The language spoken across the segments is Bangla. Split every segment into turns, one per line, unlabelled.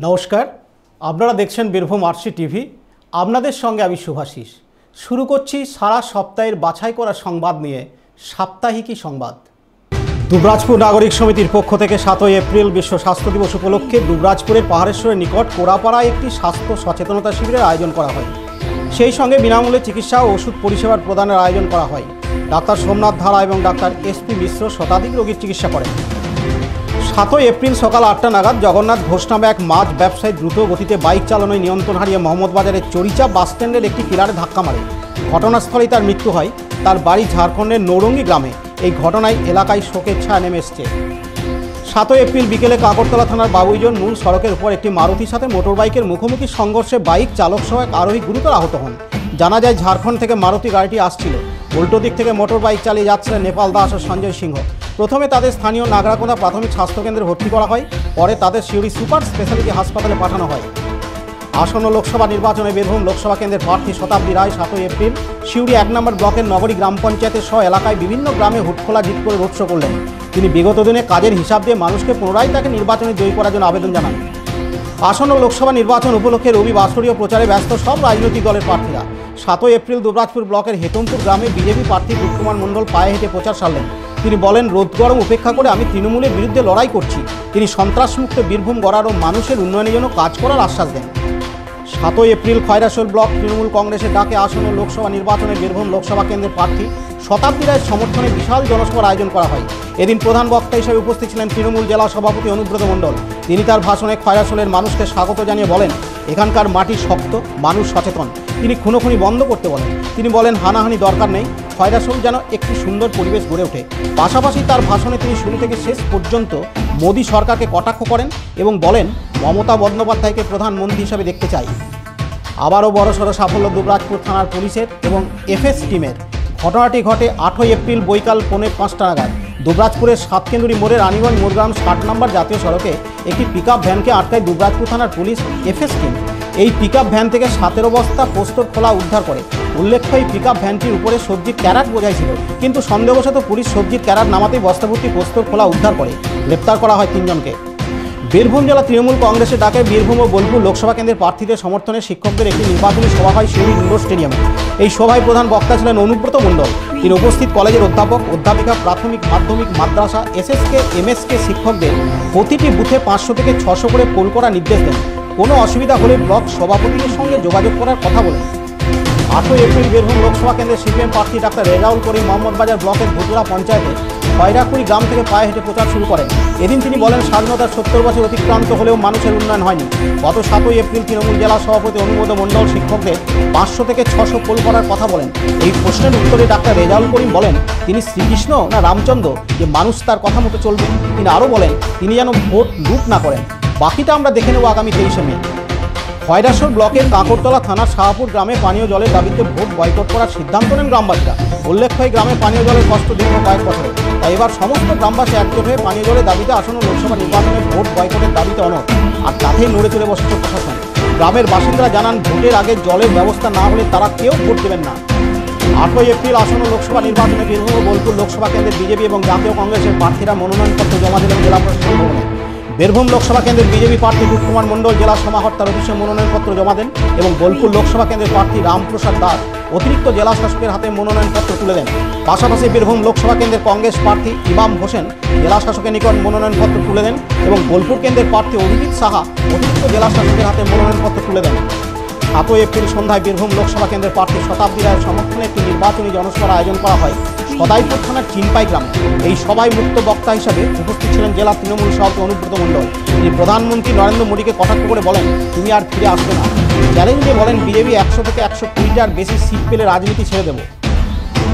নমস্কার, আপনারা দেখছেন বীরভূম আরসি টিভি। আপনাদের সঙ্গে আমি শুভাশিস। শুরু করছি সারা সপ্তাহের বাছাই করা সংবাদ নিয়ে সাপ্তাহিকী সংবাদ। দুবরাজপুর নাগরিক সমিতির পক্ষ থেকে 7ই এপ্রিল বিশ্ব স্বাস্থ্য দিবস উপলক্ষে দুবরাজপুরের পাহাড়েশ্বরের নিকট কোড়াপাড়ায় একটি স্বাস্থ্য সচেতনতা শিবিরের আয়োজন করা হয়। সেই সঙ্গে বিনামূল্যে চিকিৎসা ও ওষুধ পরিষেবার প্রদানের আয়োজন করা হয়। ডাক্তার সোমনাথ ধারা এবং ডাক্তার এসপি মিশ্র শতাধিক রোগীর চিকিৎসা করেন। 7ই এপ্রিল সকাল 8টা নাগাদ জগন্নাথ ঘোষ নামে এক মাছ ব্যবসায়ী দ্রুত গতিতে বাইক চালানোয় নিয়ন্ত্রণ হারিয়ে মোহাম্মদবাজারের চরিচা বাসস্ট্যান্ডের একটি পিলারে ধাক্কা মারে। ঘটনাস্থলেই তার মৃত্যু হয়। তার বাড়ি ঝাড়খণ্ডের নৌরঙ্গি গ্রামে। এই ঘটনায় এলাকায় শোকের ছায়া নেমে এসছে। 7ই এপ্রিল বিকেলে কাকরতলা থানার বাবুইজন মূল সড়কের উপর একটি মারুতির সাথে মোটরবাইকের মুখোমুখি সংঘর্ষে বাইক চালক সহ এক আরোহী গুরুতর আহত হন। জানা যায় ঝাড়খণ্ড থেকে মারুতি গাড়িটি আসছিল। উল্টো দিক থেকে মোটরবাইক চালিয়ে যাচ্ছিলেন নেপাল দাস ও সঞ্জয় সিংহ। প্রথমে তাদের স্থানীয় নাগরাকোনা প্রাথমিক স্বাস্থ্যকেন্দ্রে ভর্তি করা হয়। পরে তাদের সিউড়ি সুপার স্পেশালিটি হাসপাতালে পাঠানো হয়। আসন্ন লোকসভা নির্বাচনে বীরভূম লোকসভা কেন্দ্রের প্রার্থী শতাব্দী রায় 7ই এপ্রিল সিউড়ি 1 নম্বর ব্লকের নগরী গ্রাম পঞ্চায়েতের সহ এলাকায় বিভিন্ন গ্রামে হুটখোলা জিত করে রোড শো করলেন। তিনি বিগত দিনে কাজের হিসাব দিয়ে মানুষকে পুনরায় তাকে নির্বাচনে জয়ী করার জন্য আবেদন জানান। আসন্ন লোকসভা নির্বাচন উপলক্ষে রবি বাৎসরীয় প্রচারে ব্যস্ত সব রাজনৈতিক দলের প্রার্থীরা। 7ই এপ্রিল দুবরাজপুর ব্লকের হেতমপুর গ্রামে বিজেপি প্রার্থী রূপকুমার মণ্ডল পায়ে হেঁটে প্রচার সারলেন। তিনি বলেন, রোদ গরম উপেক্ষা করে আমি তৃণমূলের বিরুদ্ধে লড়াই করছি। তিনি সন্ত্রাসমুক্ত বীরভূম গড়ার ও মানুষের উন্নয়নের জন্য কাজ করার আশ্বাস দেন। 7ই এপ্রিল খয়রাশোল ব্লক তৃণমূল কংগ্রেসের ডাকে আসন্ন লোকসভা নির্বাচনে বীরভূম লোকসভা কেন্দ্রের প্রার্থী শতাব্দী রায়ের সমর্থনে বিশাল জনসভার আয়োজন করা হয়। এদিন প্রধান বক্তা হিসেবে উপস্থিত ছিলেন তৃণমূল জেলা সভাপতি অনুব্রত মণ্ডল। তিনি তার ভাষণে খয়রাশোলের মানুষকে স্বাগত জানিয়ে বলেন, এখানকার মাটি শক্ত, মানুষ সচেতন। তিনি খুনোখুনি বন্ধ করতে বলেন। তিনি বলেন, হানাহানি দরকার নেই, খয়রাশোল যেন একটি সুন্দর পরিবেশ গড়ে ওঠে। পাশাপাশি তার ভাষণে তিনি শুরু থেকে শেষ পর্যন্ত মোদী সরকারকে কটাক্ষ করেন এবং বলেন, মমতা বন্দ্যোপাধ্যায়কে প্রধানমন্ত্রী হিসাবে দেখতে চাই। আবারও বড়সড় সাফল্য দুবরাজপুর থানার পুলিশের এবং এফএস টিমের। ঘটনাটি ঘটে 8ই এপ্রিল বৈকাল 4:45 নাগাদ। দুবরাজপুরের সাতকেন্দুরি মোড়ের রানীগঞ্জ মোরগ্রাম 60 নম্বর জাতীয় সড়কে একটি পিকআপ ভ্যানকে আটকায় দুবরাজপুর থানার পুলিশ এফএস টিম। এই পিকআপ ভ্যান থেকে 17 বস্তা পোস্তর খোলা উদ্ধার করে। উল্লেখ্য, এই পিকআপ ভ্যানটির উপরে সবজির ক্যারাট বোঝাই ছিল, কিন্তু সন্দেহবশত পুলিশ সবজির ক্যারাট নামাতেই বস্তাভর্তি পোস্তর খোলা উদ্ধার করে। গ্রেপ্তার করা হয় 3 জনকে। বীরভূম জেলা তৃণমূল কংগ্রেসের ডাকে বীরভূম ও বোলপুর লোকসভা কেন্দ্রের প্রার্থীদের সমর্থনে শিক্ষকদের একটি নির্বাচনী সভা হয় সিউড়ি ইন্ডোর স্টেডিয়ামে। এই সভায় প্রধান বক্তা ছিলেন অনুব্রত মণ্ডল। তিনি উপস্থিত কলেজের অধ্যাপক, অধ্যাপিকা, প্রাথমিক, মাধ্যমিক, মাদ্রাসা, এসএসকে, এমএসকে শিক্ষকদের প্রতিটি বুথে 500 থেকে 600 করে পোল করার নির্দেশ দেন। কোনো অসুবিধা হলে ব্লক সভাপতিদের সঙ্গে যোগাযোগ করার কথা বলেন। 8ই এপ্রিল বীরভূম লোকসভা কেন্দ্রের সিপিএম প্রার্থী ডাক্তার রেজাউল করিম মোহাম্মদবাজার ব্লকের ভুতুরা পঞ্চায়েতে খয়রাকুড়ি গ্রাম থেকে পায়ে হেঁটে প্রচার শুরু করেন। এদিন তিনি বলেন, স্বাধীনতার 70 বছর অতিক্রান্ত হলেও মানুষের উন্নয়ন হয়নি। গত 7ই এপ্রিল তৃণমূল জেলা সভাপতি অনুব্রত মণ্ডল শিক্ষকদের 500 থেকে 600 পোল করার কথা বলেন। এই প্রশ্নের উত্তরে ডাক্তার রেজাউল করিম বলেন, তিনি শ্রীকৃষ্ণ না রামচন্দ্র যে মানুষ তার কথা মতো চলবে। তিনি আরও বলেন, তিনি যেন ভোট লুট না করেন। বাকিটা আমরা দেখে নেব আগামী 23শে মে। খয়রাশোল ব্লকের কাকরতলা থানার শাহপুর গ্রামে পানীয় জলের দাবিতে ভোট বয়কট করার সিদ্ধান্ত নেন গ্রামবাসীরা। উল্লেখ্য, এই গ্রামে পানীয় জলের কষ্ট দীর্ঘ কয়েক বছরে। তাই এবার সমস্ত গ্রামবাসী একজোট হয়ে পানীয় জলের দাবিতে আসন্ন লোকসভা নির্বাচনে ভোট বয়কটের দাবিতে অনড়। আর তাতেই নড়ে চড়ে বসেছে প্রশাসন। গ্রামের বাসিন্দারা জানান, ভোটের আগে জলের ব্যবস্থা না হলে তারা কেউ ভোট দেবেন না। 8ই এপ্রিল আসন্ন লোকসভা নির্বাচনে বীরভূম ও বোলপুর লোকসভা কেন্দ্রের বিজেপি এবং জাতীয় কংগ্রেসের প্রার্থীরা মনোনয়নপত্র জমা দিলেন জেলা প্রশাসন ভবনে। বীরভূম লোকসভা কেন্দ্রের বিজেপি প্রার্থী রূপকুমার মণ্ডল জেলা সমাহর্তার অফিসে মনোনয়নপত্র জমা দেন এবং বোলপুর লোকসভা কেন্দ্রের প্রার্থী রামপ্রসাদ দাস অতিরিক্ত জেলা শাসকের হাতে মনোনয়নপত্র তুলে দেন। পাশাপাশি বীরভূম লোকসভা কেন্দ্রের কংগ্রেস প্রার্থী ইমাম হোসেন জেলা শাসকের নিকট মনোনয়নপত্র তুলে দেন এবং বোলপুর কেন্দ্রের প্রার্থী অভিজিৎ সাহা অতিরিক্ত জেলা শাসকের হাতে মনোনয়নপত্র তুলে দেন। 7ই এপ্রিল সন্ধ্যায় বীরভূম লোকসভা কেন্দ্রের প্রার্থী শতাব্দী রায়ের সমর্থনে একটি নির্বাচনী জনসভার আয়োজন করা হয় সদাইপুর থানার চিনপাই গ্রামে। এই সভায় মুখ্য বক্তা হিসাবে উপস্থিত ছিলেন জেলা তৃণমূল সভাপতি অনুব্রত মণ্ডল। তিনি প্রধানমন্ত্রী নরেন্দ্র মোদীকে কটাক্ষ করে বলেন, তুমি আর ফিরে আসবে না। চ্যালেঞ্জে বলেন, বিজেপি 100 থেকে 120টার বেশি সিট পেলে রাজনীতি ছেড়ে দেব।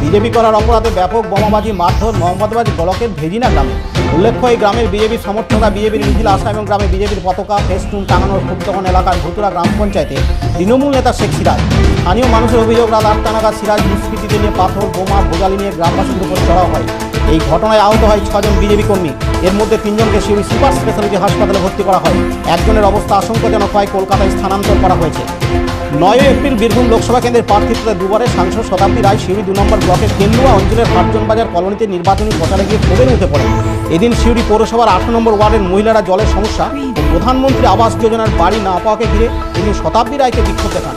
বিজেপি করার অপরাধে ব্যাপক বোমাবাজি মারধর মোহাম্মদবাজ ব্লকের ভেজিনা গ্রামে। উল্লেখ্য, এই গ্রামের বিজেপির সমর্থকরা বিজেপির মিছিল আসা এবং গ্রামে বিজেপির পতাকা ফেস্টুন টাঙানোর ক্ষুব্ধগণ এলাকার ভুতুরা গ্রাম পঞ্চায়েতে তৃণমূল নেতা শেখ সিরাজ। স্থানীয় মানুষের অভিযোগ, রাত 8টা নাগাদ সিরাজ দুষ্কৃতীদের নিয়ে পাথর, বোমা, ভোগালি নিয়ে গ্রামবাসীদের উপর চড়াও হয়। এই ঘটনায় আহত হয় 6 জন বিজেপি কর্মী। এর মধ্যে 3 জনকে সিউড়ি সুপার স্পেশালিটি হাসপাতালে ভর্তি করা হয়। একজনের অবস্থা আশঙ্কাজনক হয় কলকাতায় স্থানান্তর করা হয়েছে। 9 এপ্রিল বীরভূম লোকসভা কেন্দ্রের প্রার্থিতা দুবারের সাংসদ শতাব্দী রায় সিউড়ি 2 নম্বর ব্লকের কেন্দুয়া অঞ্চলের হাটজন বাজার কলোনিতে নির্বাচনী প্রচারে গিয়ে ক্ষোভে উঠে পড়েন। এদিন সিউড়ি পৌরসভার 18 নম্বর ওয়ার্ডের মহিলারা জলের সমস্যা ও প্রধানমন্ত্রী আবাস যোজনার বাড়ি না পাওয়াকে ঘিরে এদিন শতাব্দী রায়কে বিক্ষোভ দেখান।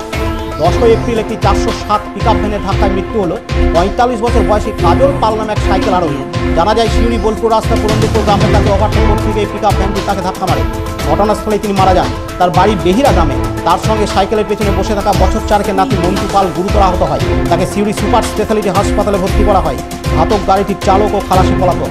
10 এপ্রিল একটি 407 পিকআপ ভ্যানের ধাক্কায় মৃত্যু হলো 45 বছর বয়সী কাজল পাল নামে এক সাইকেল আরোহী। জানা যায় সিউড়ি বোলপুর রাস্তা পুরন্দরপুর গ্রামের কাছে ওভারটেক করতে গিয়ে পিকআপ ভ্যানটি তাকে ধাক্কা মারে। ঘটনাস্থলে তিনি মারা যান। তার বাড়ি বেহিরা গ্রামে। তার সঙ্গে সাইকেলের পেছনে বসে থাকা বছর 4-এর নাতি মন্টু পাল গুরুতর আহত হয়। তাকে সিউড়ি সুপার স্পেশালিটি হাসপাতালে ভর্তি করা হয়। ঘাতক গাড়িটির চালক ও খালাসি পলাতক।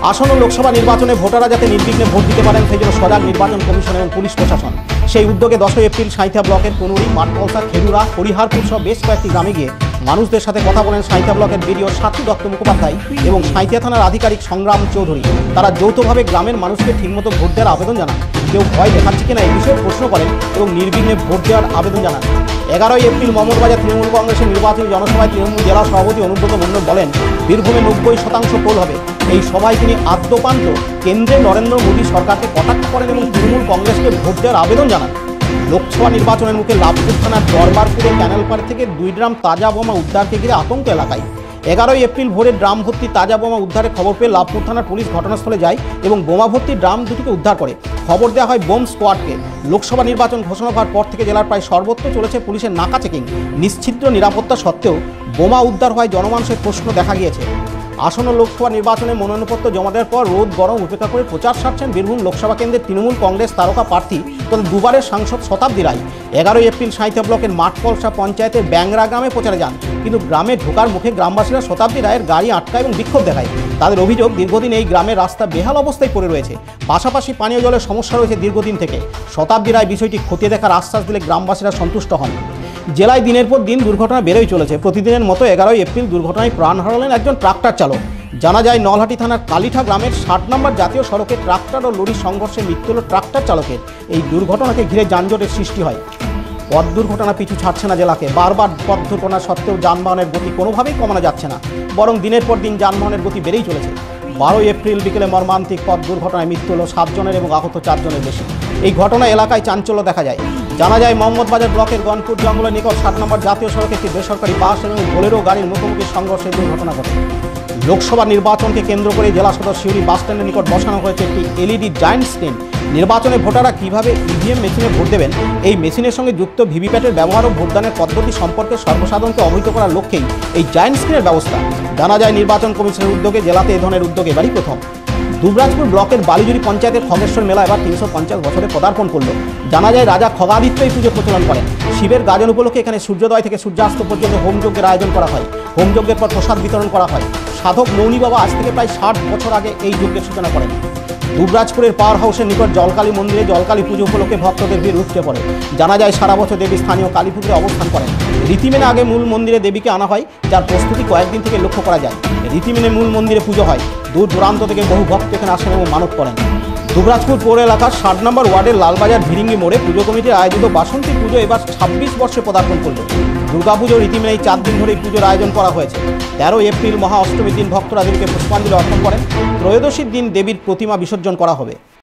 আসন্ন লোকসভা নির্বাচনে ভোটাররা যাতে নির্বিঘ্নে ভোট দিতে পারেন সেই জন্য সজাগ নির্বাচন কমিশন এবং পুলিশ প্রশাসন। সেই উদ্যোগে 10 এপ্রিল সাঁইথিয়া ব্লকের কনুরি, মাঠকলসা, খেরুরা, হরিহারপুর সহ বেশ কয়েকটি গ্রামে গিয়ে মানুষদের সাথে কথা বলেন সাঁইথিয়া ব্লকের বিডিও সাথী দত্ত মুখোপাধ্যায় এবং সাঁইথিয়া থানার আধিকারিক সংগ্রাম চৌধুরী। তারা যৌথভাবে গ্রামের মানুষকে ঠিকমতো ভোট দেওয়ার আবেদন জানান। কেউ ভয় দেখাচ্ছে কিনা এই বিষয়ে প্রশ্ন করেন এবং নির্বিঘ্নে ভোট দেওয়ার আবেদন জানান। 11 এপ্রিল মঙ্গলবাজার তৃণমূল কংগ্রেসের নির্বাচনী জনসভায় তৃণমূল জেলা সভাপতি অনুব্রত মণ্ডল বলেন, বীরভূমে 90% পোল হবে। এই সভায় তিনি আদ্যপান্ত কেন্দ্রে নরেন্দ্র মোদী সরকারকে কটাক্ষ করেন এবং তৃণমূল কংগ্রেসকে ভোট দেওয়ার আবেদন জানান। লোকসভা নির্বাচনের মুখে লাভপুর থানার দরবারপুরে ক্যানেলপাড় থেকে 2 ড্রাম তাজা বোমা উদ্ধারকে ঘিরে আতঙ্ক এলাকায়। 11 এপ্রিল ভোরে ড্রাম ভর্তি তাজা বোমা উদ্ধারের খবর পেয়ে লাভপুর থানার পুলিশ ঘটনাস্থলে যায় এবং বোমা ভর্তি ড্রাম দুটিকে উদ্ধার করে। খবর দেওয়া হয় বোম স্কোয়াডকে। লোকসভা নির্বাচন ঘোষণা হওয়ার পর থেকে জেলার প্রায় সর্বত্র চলেছে পুলিশের নাকা চেকিং। নিশ্চিদ্র নিরাপত্তা সত্ত্বেও বোমা উদ্ধার হয় জনমানুষের প্রশ্ন দেখা গিয়েছে। আসন্ন লোকসভা নির্বাচনে মনোনয়নপত্র জমা দেওয়ার পর রোদ গরম উপেক্ষা করে প্রচার সারছেন বীরভূম লোকসভা কেন্দ্রের তৃণমূল কংগ্রেস তারকা প্রার্থী তথা দুবারের সাংসদ শতাব্দী রায়। 11 এপ্রিল সাঁইথিয়া ব্লকের মাঠকলসা পঞ্চায়েতের ব্যাংরা গ্রামে প্রচারে যান, কিন্তু গ্রামে ঢোকার মুখে গ্রামবাসীরা শতাব্দী রায়ের গাড়ি আটকায় এবং বিক্ষোভ দেখায়। তাদের অভিযোগ, দীর্ঘদিন এই গ্রামের রাস্তা বেহাল অবস্থায় পড়ে রয়েছে, পাশাপাশি পানীয় জলের সমস্যা রয়েছে দীর্ঘদিন থেকে। শতাব্দী রায় বিষয়টি খতিয়ে দেখার আশ্বাস দিলে গ্রামবাসীরা সন্তুষ্ট হন। জেলায় দিনের পর দিন দুর্ঘটনা বেড়েই চলেছে। প্রতিদিনের মতো 11 এপ্রিল দুর্ঘটনায় প্রাণ হারালেন একজন ট্রাক্টর চালক। জানা যায়, নলহাটি থানার কালিঠা গ্রামের 60 নম্বর জাতীয় সড়কে ট্রাক্টর ও লরির সংঘর্ষে মৃত্যু হল ট্রাক্টর চালকের। এই দুর্ঘটনাকে ঘিরে যানজটের সৃষ্টি হয়। পথ দুর্ঘটনা পিছু ছাড়ছে না জেলাকে। বারবার পথ দুর্ঘটনা সত্ত্বেও যানবাহনের গতি কোনোভাবেই কমানো যাচ্ছে না, বরং দিনের পর দিন যানবাহনের গতি বেড়েই চলেছে। 12 এপ্রিল বিকেলে মর্মান্তিক পথ দুর্ঘটনায় মৃত্যু হল 7 জনের এবং আহত 4 জনের বেশি। এই ঘটনা এলাকায় চাঞ্চল্য দেখা যায়। জানা যায়, মোহাম্মদবাজার ব্লকের গনপুর জঙ্গলের নিকট 60 নম্বর জাতীয় সড়কে একটি বেসরকারি বাস এবং বোলেরো গাড়ির মুখোমুখি সংঘর্ষে দুর্ঘটনা ঘটে। লোকসভা নির্বাচনকে কেন্দ্র করে জেলা সদর সিউড়ি বাস স্ট্যান্ডের নিকট বসানো হয়েছে একটি এলইডি জায়ান্ট স্ক্রিন। নির্বাচনে ভোটাররা কীভাবে ইভিএম মেশিনে ভোট দেবেন, এই মেশিনের সঙ্গে যুক্ত ভিভিপ্যাটের ব্যবহার ও ভোটদানের পদ্ধতি সম্পর্কে সর্বসাধারণকে অবহিত করার লক্ষ্যেই এই জায়ান্ট স্ক্রিনের ব্যবস্থা। জানা যায়, নির্বাচন কমিশনের উদ্যোগে জেলাতে এ ধরনের উদ্যোগ এবারই প্রথম। দুবরাজপুর ব্লকের বালিজুরি পঞ্চায়েতের খগেশ্বর মেলা এবার 350 বছরে পদার্পণ করল। জানা যায়, রাজা খগাদিত্য এই পুজো প্রচলন করেন। শিবের গাজন উপলক্ষে এখানে সূর্যোদয় থেকে সূর্যাস্ত পর্যন্ত হোমযজ্ঞের আয়োজন করা হয়। হোমযজ্ঞের পর প্রসাদ বিতরণ করা হয়। সাধক মৌনী বাবা আজ থেকে প্রায় 60 বছর আগে এই যজ্ঞের সূচনা করেন। দুবরাজপুরের পাওয়ার হাউসের নিকট জলকালী মন্দিরে জলকালী পুজো উপলক্ষে ভক্তদের ভিড় উপচে পড়ে। জানা যায়, সারা বছর দেবী স্থানীয় কালীপুজোয় অবস্থান করেন। রীতি মেনে আগে মূল মন্দিরে দেবীকে আনা হয়, যার প্রস্তুতি কয়েকদিন থেকে লক্ষ্য করা যায়। রীতি মেনে মূল মন্দিরে পুজো হয়। দূর দূরান্ত থেকে বহু ভক্ত এখানে আসেন এবং মানত করেন। দুবরাজপুর পৌর এলাকার 60 নম্বর ওয়ার্ডের লালবাজার ভিরিঙ্গি মোড়ে পুজো কমিটির আয়োজিত বাসন্তী পুজো এবার 26 বর্ষে পদার্পণ করল। দুর্গাপুজো রীতি মেনে 4 দিন ধরে পুজোর আয়োজন করা হয়েছে। 13 এপ্রিল মহা অষ্টমীর দিন ভক্তরা দেবীকে পুষ্পাঞ্জলি অর্পণ করেন। ত্রয়োদশীর দিন দেবীর প্রতিমা বিসর্জন করা হবে।